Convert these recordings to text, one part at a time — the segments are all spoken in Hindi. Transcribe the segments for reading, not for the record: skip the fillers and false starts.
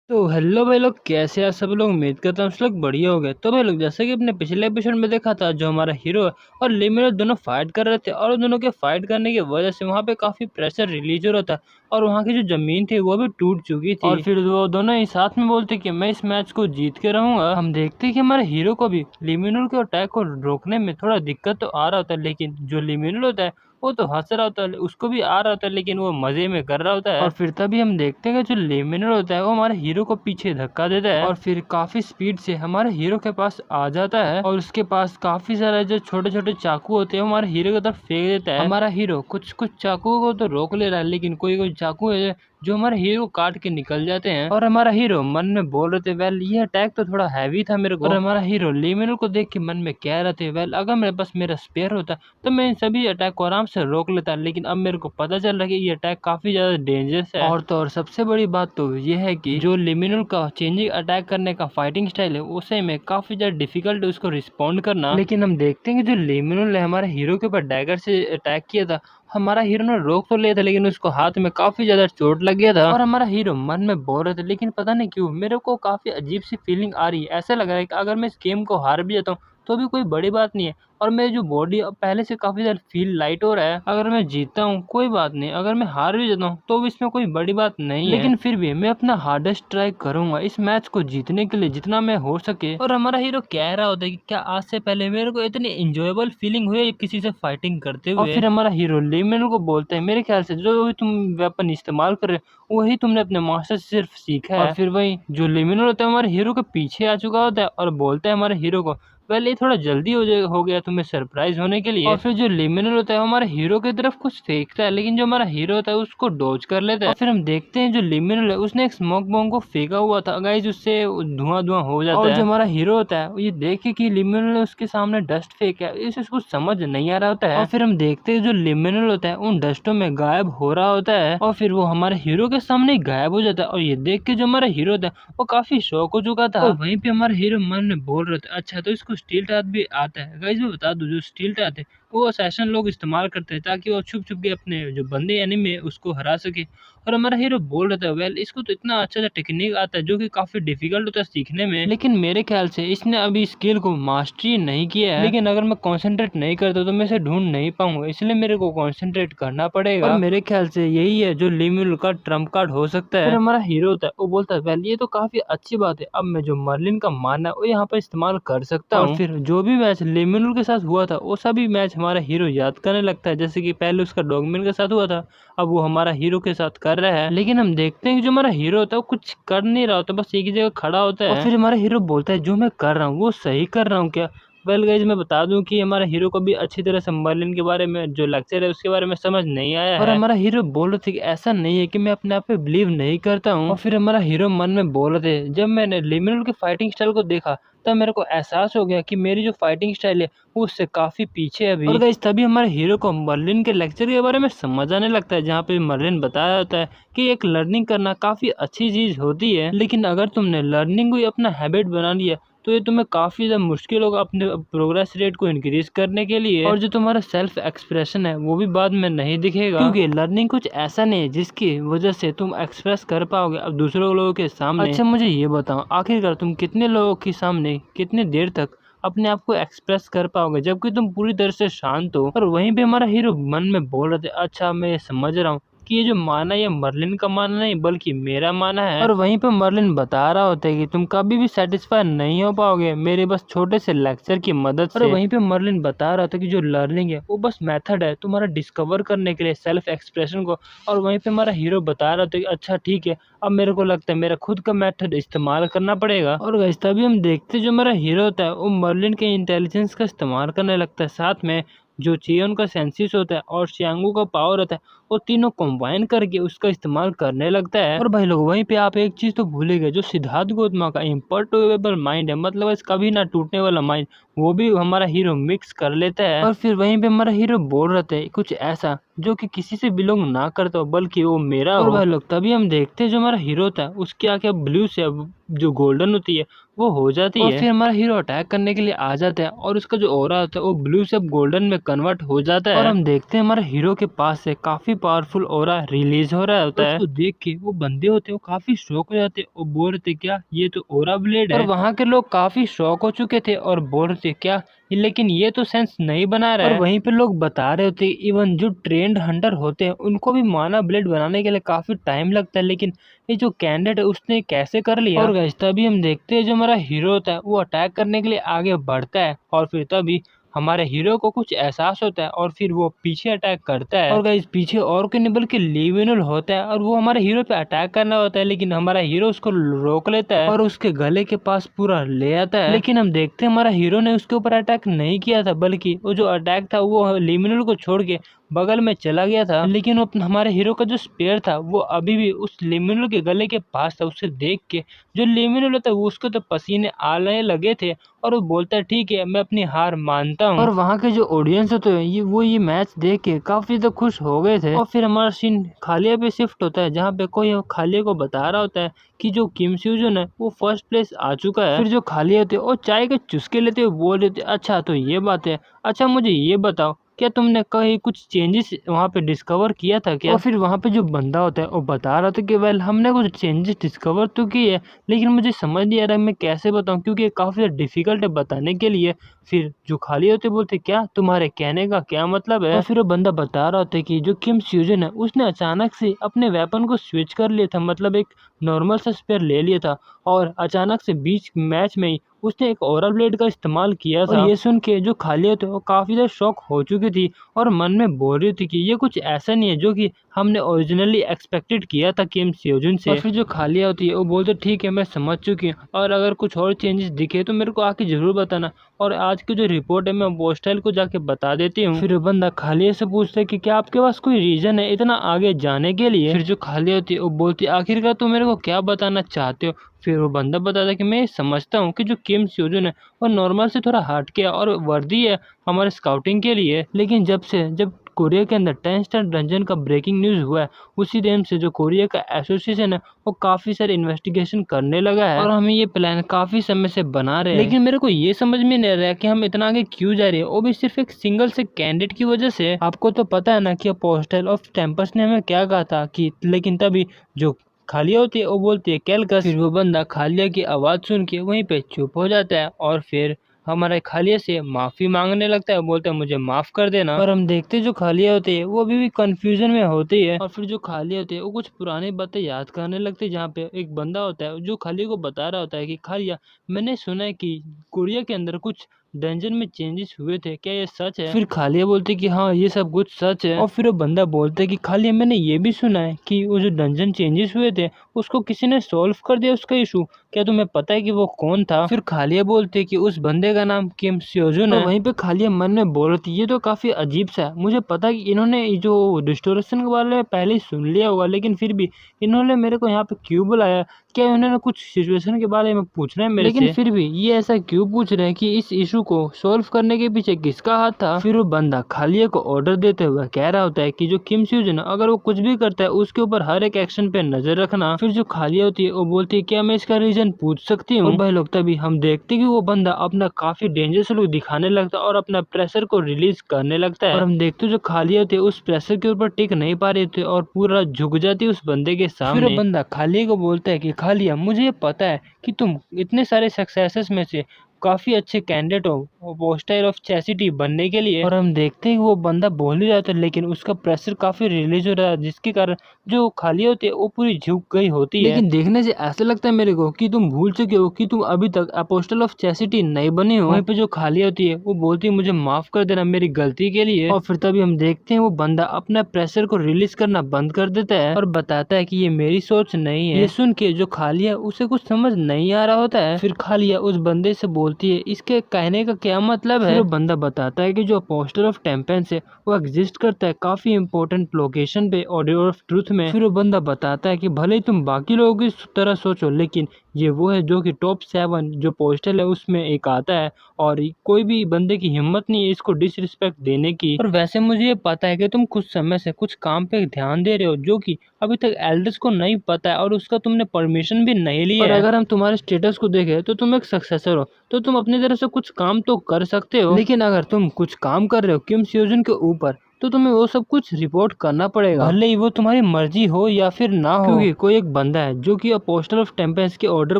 तो हेलो भाई लोग, कैसे हैं सब लोग। उम्मीद करता हूँ सब लोग बढ़िया हो गए। तो भाई लोग, जैसे कि अपने पिछले एपिसोड में देखा था, जो हमारा हीरो और लिमिनो दोनों फाइट कर रहे थे और उन दोनों के फाइट करने की वजह से वहाँ पे काफी प्रेशर रिलीज हो रहा था और वहाँ की जो जमीन थी वो भी टूट चुकी थी। और फिर वो दोनों ही साथ में बोलते कि मैं इस मैच को जीत के रहूंगा। हम देखते कि हमारे हीरो को भी लिमिनो के अटैक को रोकने में थोड़ा दिक्कत तो आ रहा होता है, लेकिन जो लिमिनो होता है वो तो हंस रहा होता है, उसको भी आ रहा होता है, लेकिन वो मजे में कर रहा होता है। और फिर तभी हम देखते हैं कि जो लेमिनर होता है वो हमारे हीरो को पीछे धक्का देता है और फिर काफी स्पीड से हमारे हीरो के पास आ जाता है और उसके पास काफी सारे जो छोटे छोटे चाकू होते हैं वो हमारे हीरो की तरफ फेंक देता है। हमारा हीरो कुछ कुछ चाकुओं को तो रोक ले रहा है, लेकिन कोई कोई चाकू है जो हमारे हीरो को काट के निकल जाते हैं। और हमारा हीरो मन में बोल रहे थे, वेल ये अटैक तो थोड़ा हैवी था मेरे को। और हमारा हीरो लेमिनर को देख के मन में कह रहे थे, वेल अगर मेरे पास मेरा स्पेयर होता तो मैं इन सभी अटैक को आराम से रोक लेता, लेकिन अब मेरे को पता चल रहा है कि ये अटैक काफी ज्यादा डेंजरस है। और तो और सबसे बड़ी बात तो ये है कि जो लिमिनल का चेंजिंग अटैक करने का फाइटिंग स्टाइल है उसे में काफी ज्यादा डिफिकल्ट है उसको रिस्पॉन्ड करना। लेकिन हम देखते हैं कि जो लिमिनल ने हमारे हीरो के ऊपर डैगर से अटैक किया था, हमारा हीरो ने रोक तो लिया था, लेकिन उसको हाथ में काफी ज्यादा चोट लग गया था। और हमारा हीरो मन में बोल रहे थे, लेकिन पता नहीं क्यों मेरे को काफी अजीब सी फीलिंग आ रही है। ऐसा लग रहा है कि अगर मैं इस गेम को हार भी जाता हूँ तो भी कोई बड़ी बात नहीं है, और मेरी जो बॉडी अब पहले से काफी ज्यादा फील लाइट हो रहा है। अगर मैं जीतता हूँ कोई बात नहीं, अगर मैं हार भी जाता हूँ तो भी इसमें कोई बड़ी बात नहीं है, लेकिन फिर भी मैं अपना हार्डेस्ट ट्राई करूंगा इस मैच को जीतने के लिए जितना मैं हो सके। और हमारा हीरो कह रहा होता है कि क्या आज से पहले मेरे को इतनी इंजॉयबल फीलिंग हुई है किसी से फाइटिंग करते हुए। और फिर हमारा हीरो लेमिनल को बोलता है, मेरे ख्याल से जो भी तुम वेपन इस्तेमाल कर रहे हो वही तुमने अपने मास्टर से सिर्फ सीखा है। और फिर वही जो लेमिनल होता है हमारे हीरो के पीछे आ चुका होता है और बोलता है हमारे हीरो को, पहले ये थोड़ा जल्दी हो गया तुम्हें सरप्राइज होने के लिए। और फिर जो लिमिनल होता है वो हमारे हीरो की तरफ कुछ फेंकता है, लेकिन जो हमारा हीरो होता है उसको डॉज कर लेता है। और फिर हम देखते हैं जो लिमिनल है उसने एक स्मोक बॉम्ब को फेंका हुआ था गाइस, उससे धुआं धुआं हो जाता है। और जो हमारा हीरो होता है वो ये देखे कि लिमिनल ने उसके सामने डस्ट फेंका है, इसे कुछ समझ नहीं आ रहा होता है। और फिर हम देखते हैं जो लिमिनल होता है उन डस्टों में गायब हो रहा होता है और फिर वो हमारे हीरो के सामने ही गायब हो जाता है। और ये देख के जो हमारा हीरो होता है वो काफी शौक हो चुका था। और वहीं पे हमारे हीरो मन में बोल रहे थे, अच्छा तो इसको स्टील टाथ भी आता है। गाइस मैं बता दूं, जो स्टील टाथ है वो असैसिन लोग इस्तेमाल करते हैं ताकि वो छुप छुप के अपने जो बंदे एनिमी है उसको हरा सके। और हमारा हीरो बोल रहा था, वेल इसको तो इतना अच्छा सा टेक्निक आता है जो कि काफी डिफिकल्ट होता है सीखने में, लेकिन मेरे ख्याल से इसने अभी स्किल को मास्टरी नहीं किया है। लेकिन अगर मैं कंसंट्रेट नहीं करता तो मैं इसे ढूंढ नहीं पाऊंगा, इसलिए मेरे को कंसंट्रेट करना पड़ेगा। और मेरे ख्याल से यही है जो लिम्यूल का ट्रम्प कार्ड हो सकता है। फिर हमारा हीरो होता है वो बोलता है, वेल ये तो काफी अच्छी बात है, अब मैं जो मर्लिन का मानना है वो यहाँ पर इस्तेमाल कर सकता हूँ। और फिर जो भी मैच लिम्यूल के साथ हुआ था वो सभी मैच हमारा हीरो याद करने लगता है, जैसे कि पहले उसका डॉगमिन के साथ हुआ था, अब वो हमारा हीरो के साथ कर रहा है। लेकिन हम देखते हैं कि जो हमारा हीरो होता है वो कुछ कर नहीं रहा होता, बस एक ही जगह खड़ा होता है। और फिर हमारा हीरो बोलता है, जो मैं कर रहा हूँ वो सही कर रहा हूँ क्या। वेल गाइज मैं बता दूं कि हमारा हीरो को भी अच्छी तरह से मर्लिन के बारे में जो लेक्चर है उसके बारे में समझ नहीं आया है। और हमारा हीरो बोल रहे थे कि ऐसा नहीं है कि मैं अपने आप पे बिलीव नहीं करता हूँ। और फिर हमारा हीरो मन में बोल रहे थे, जब मैंने लिमिनल के फाइटिंग स्टाइल को देखा तब मेरे को एहसास हो गया कि मेरी जो फाइटिंग स्टाइल है वो उससे काफी पीछे है अभी। और गाइस तभी हमारे हीरो को मर्लिन के लेक्चर के बारे में समझ आने लगता है, जहाँ पे मर्लिन बताया जाता है कि एक लर्निंग करना काफी अच्छी चीज होती है, लेकिन अगर तुमने लर्निंग को ही अपना हैबिट बना लिया तो ये तुम्हें काफी ज्यादा मुश्किल होगा अपने प्रोग्रेस रेट को इंक्रीज करने के लिए। और जो तुम्हारा सेल्फ एक्सप्रेशन है वो भी बाद में नहीं दिखेगा, क्योंकि लर्निंग कुछ ऐसा नहीं है जिसकी वजह से तुम एक्सप्रेस कर पाओगे अब दूसरों लोगों के सामने। अच्छा मुझे ये बताओ, आखिरकार तुम कितने लोगों के सामने कितने देर तक अपने आप को एक्सप्रेस कर पाओगे जबकि तुम पूरी तरह से शांत हो। और वहीं पे हमारा हीरो मन में बोल रहे थे, अच्छा मैं ये समझ रहा हूँ कि ये जो माना ये मर्लिन का माना नहीं बल्कि मेरा माना है। और वहीं पे मर्लिन बता रहा होता है कि तुम कभी भी सेटिस्फाई नहीं हो पाओगे मेरे बस छोटे से लेक्चर की मदद से। और वहीं पे मर्लिन बता रहा था कि जो लर्निंग है वो बस मेथड है तुम्हारा डिस्कवर करने के लिए सेल्फ एक्सप्रेशन को। और वहीं पे हमारा हीरो बता रहा था कि अच्छा ठीक है, अब मेरे को लगता है मेरा खुद का मेथड इस्तेमाल करना पड़ेगा। और गाइस तभी हम देखते जो हमारा हीरो होता है वो मर्लिन के इंटेलिजेंस का इस्तेमाल करने लगता है, साथ में जो चियोन का सेंसिस होता है और शियांगू का पावर होता है वो तीनों कंबाइन करके उसका इस्तेमाल करने लगता है। और भाई लोग वहीं पे आप एक चीज तो भूल गए, जो सिद्धार्थ गौतम का इम्पर्टुएबल माइंड है, मतलब इस कभी ना टूटने वाला माइंड, वो भी हमारा हीरो मिक्स कर लेता है। और फिर वहीं पे हमारा हीरो बोल रहे थे कुछ ऐसा जो कि किसी से बिलोंग ना करता हो बल्कि वो मेरा हो। और भाई लोग तभी हम देखते हैं जो हमारा हीरो था उसकी आंखें ब्लू से अब जो गोल्डन होती है वो हो जाती है। और फिर हमारा हीरो अटैक करने के लिए आ जाता है और उसका जो ऑरा होता है वो ब्लू से अब गोल्डन में कन्वर्ट हो जाता है। और हम देखते हैं हमारे हीरो के पास से काफी पावरफुल ऑरा रिलीज हो रहा होता है। उसको देख के वो बंदे होते हैं वो काफी शॉक हो जाते और बोल रहे थे क्या ये तो ऑरा ब्लेड है। और वहाँ के लोग काफी शॉक हो चुके थे और बोल रहे थे क्या लेकिन ये तो सेंस नहीं बना रहा है। और वहीं पे लोग बता रहे होते इवन जो ट्रेंड हंटर होते हैं उनको भी माना ब्लेड बनाने के लिए काफी टाइम लगता है, लेकिन ये जो कैंडिडेट है उसने कैसे कर लिया। और गाइस तभी हम देखते हैं जो हमारा हीरो होता है वो अटैक करने के लिए आगे बढ़ता है और फिर तभी हमारे हीरो को कुछ एहसास होता है और फिर वो पीछे अटैक करता है। और गाइस पीछे और कोई नहीं बल्कि लिविनुल होता है और वो हमारे हीरो पे अटैक करना होता है, लेकिन हमारा हीरो उसको रोक लेता है और उसके गले के पास पूरा ले आता है। लेकिन हम देखते हैं हमारा हीरो ने उसके ऊपर अटैक नहीं किया था, बल्कि वो जो अटैक था वो लिविनुल को छोड़ के बगल में चला गया था। लेकिन वो हमारे हीरो का जो स्पेयर था वो अभी भी उस लिमिनुल के गले के पास था। उसे देख के जो लिमिनुल होता है वो उसको तो पसीने आने लगे थे और वो बोलता है ठीक है मैं अपनी हार मानता हूँ। और वहाँ के जो ऑडियंस होते हैं ये मैच देख के काफी तो खुश हो गए थे। और फिर हमारा सीन खालिया पे शिफ्ट होता है जहाँ पे कोई खालिया को बता रहा होता है कि जो किम स्यूजन है वो फर्स्ट प्लेस आ चुका है। फिर जो खालिया होते हैं वो चाय के चुस्के लेते हुए बोल रहे थे अच्छा तो ये बात है, अच्छा मुझे ये बताओ क्या तुमने कहीं कुछ चेंजेस वहाँ पे डिस्कवर किया था क्या। और फिर वहाँ पे जो बंदा होता है वो बता रहा था कि वेल हमने कुछ चेंजेस डिस्कवर तो किए है, लेकिन मुझे समझ नहीं आ रहा मैं कैसे बताऊँ क्योंकि काफ़ी डिफिकल्ट है बताने के लिए। फिर जो खाली होते बोलते क्या तुम्हारे कहने का क्या मतलब है। और फिर वो बंदा बता रहा होता है कि जो किम स्यूजन है उसने अचानक से अपने वेपन को स्विच कर लिया था, मतलब एक नॉर्मल सा स्पेयर ले लिया था और अचानक से बीच मैच में ही उसने एक ऑरा ब्लेड का इस्तेमाल किया था। और ये सुन के जो खालिया थे वो काफी ज्यादा शॉक हो चुकी थी और मन में बोल रही थी कि ये कुछ ऐसा नहीं है जो कि हमने ओरिजिनली एक्सपेक्टेड किया था किम स्योजुन से। और फिर जो खालिया होती है वो बोलते ठीक है मैं समझ चुकी हूँ और अगर कुछ और चेंजेस दिखे तो मेरे को आके जरूर बताना और आज की जो रिपोर्ट है मैं बोस्टाइल को जाके बता देती हूँ। फिर वो बंदा खालिया से पूछता है कि क्या आपके पास कोई रीजन है इतना आगे जाने के लिए। फिर जो खालिया होती है वो बोलती है आखिरकार तुम मेरे को क्या बताना चाहते हो। फिर वो बंदा बताता है कि मैं समझता हूँ कि जो किम स्योजुन है वो नॉर्मल से थोड़ा हट के और वर्दी है हमारे स्काउटिंग के लिए, लेकिन जब कोरिया के अंदर 10 स्टार डंजन का ब्रेकिंग न्यूज़ हुआ है उसी दिन से जो कोरिया का एसोसिएशन है वो काफ़ी सारे इन्वेस्टिगेशन करने लगा है और हमें ये प्लान काफ़ी समय से बना रहे हैं। लेकिन मेरे को ये समझ में नहीं आ रहा है कि हम इतना आगे क्यों जा रहे हैं, वो भी सिर्फ एक सिंगल से कैंडिडेट की वजह से। आपको तो पता है ना कि अपोस्टल ऑफ टेम्पस ने हमें क्या कहा था कि लेकिन तभी जो खालिया होती है वो बोलती है कैलकस। फिर वो बंदा खालिया की आवाज़ सुन के वहीं पे चुप हो जाता है और फिर हमारे खालिया से माफ़ी मांगने लगता है, बोलता है मुझे माफ़ कर देना। और हम देखते हैं जो खालिया होती है वो अभी भी कंफ्यूजन में होती है और फिर जो खालिया होती है वो कुछ पुरानी बातें याद करने लगती है जहाँ पे एक बंदा होता है जो खालिया को बता रहा होता है कि खालिया मैंने सुना है कि कोरिया के अंदर कुछ डंजन में चेंजेस हुए थे, क्या ये सच है। फिर खालिया बोलते कि हाँ ये सब कुछ सच है। और फिर वो बंदा बोलता है कि खालिया मैंने ये भी सुना है कि वो जो डंजन चेंजेस हुए थे उसको किसी ने सॉल्व कर दिया उसका इशू, क्या तुम्हें पता है कि वो कौन था। फिर खालिया बोलते है कि उस बंदे का नाम किम स्योजुन है। वहीं पे खालिया मन में बोल रही थी ये तो काफी अजीब सा है, मुझे पता है कि इन्होंने जो डिस्टोरेशन के बारे में पहले ही सुन लिया होगा लेकिन फिर भी इन्होंने मेरे को यहाँ पे क्यों बुलाया, क्या उन्होंने कुछ सिचुएशन के बारे में पूछना है मेरे से। लेकिन फिर भी ये ऐसा क्यों पूछ रहे हैं कि इस इशू को सॉल्व करने के पीछे किसका हाथ था। फिर वो बंदा खालिया को ऑर्डर देते हुए कह रहा होता है कि जो किम स्यूजन अगर वो कुछ भी करता है उसके ऊपर हर एक एक्शन पे नजर रखना। फिर जो खालिया होती है वो बोलती है क्या मैं इसका रीजन पूछ सकती हूँ। और भाई लोग तभी हम देखते कि वो बंदा अपना काफी डेंजरस लुक दिखाने लगता है और अपना प्रेशर को रिलीज करने लगता है और हम देखते जो खालिया होती है उस प्रेशर के ऊपर टिक नहीं पा रहे थे और पूरा झुक जाती है उस बंदे के सामने। फिर वो बंदा खालिया को बोलता है कि खालिया मुझे ये पता है कि तुम इतने सारे सक्सेसेस में से काफी अच्छे कैंडिडेट हो पोस्टर ऑफ चैसिटी बनने के लिए। और हम देखते हैं कि वो बंदा बोल ही जाता है लेकिन उसका प्रेशर काफी रिलीज हो रहा है जिसके कारण जो खाली होती है वो पूरी झुक गई होती है। लेकिन देखने से ऐसा लगता है मेरे को कि तुम भूल चुके हो कि तुम अभी तक अपोस्टल ऑफ चैसिटी नहीं बने हो। वहीं पे जो खाली होती है वो बोलती है मुझे माफ कर देना मेरी गलती के लिए। और फिर तभी हम देखते हैं वो बंदा अपना प्रेशर को रिलीज करना बंद कर देता है और बताता है कि ये मेरी सोच नहीं है। ये सुन के जो खालिया उसे कुछ समझ नहीं आ रहा होता है। फिर खालिया उस बंदे से बोलती है इसके कहने का क्या मतलब है। फिर वो बंदा बताता है कि जो पोस्टर ऑफ टेम्पेंस है वो एग्जिस्ट करता है काफी इंपॉर्टेंट लोकेशन पे ऑडियो ऑफ ट्रूथ में। फिर वो बंदा बताता है कि भले ही तुम बाकी लोगों की तरह सोचो लेकिन ये वो है जो कि टॉप 7 जो पोस्टल है उसमें एक आता है और कोई भी बंदे की हिम्मत नहीं है इसको डिसरिस्पेक्ट देने की। और वैसे मुझे ये पता है कि तुम कुछ समय से कुछ काम पे ध्यान दे रहे हो जो कि अभी तक एल्डर्स को नहीं पता है और उसका तुमने परमिशन भी नहीं लिया है। और अगर हम तुम्हारे स्टेटस को देखें तो तुम एक सक्सेसर हो तो तुम अपनी तरफ से कुछ काम तो कर सकते हो, लेकिन अगर तुम कुछ काम कर रहे हो किम स्योजुन के ऊपर तो तुम्हें वो सब कुछ रिपोर्ट करना पड़ेगा, भले ही वो तुम्हारी मर्जी हो या फिर ना हो। क्योंकि कोई एक बंदा है जो कि अपोस्टल ऑफ टेम्पेस्ट के ऑर्डर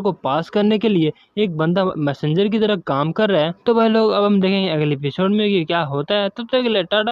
को पास करने के लिए एक बंदा मैसेंजर की तरह काम कर रहा है। तो भाई लोग अब हम देखेंगे अगले एपिसोड में कि क्या होता है। तब तक के लिए टाटा।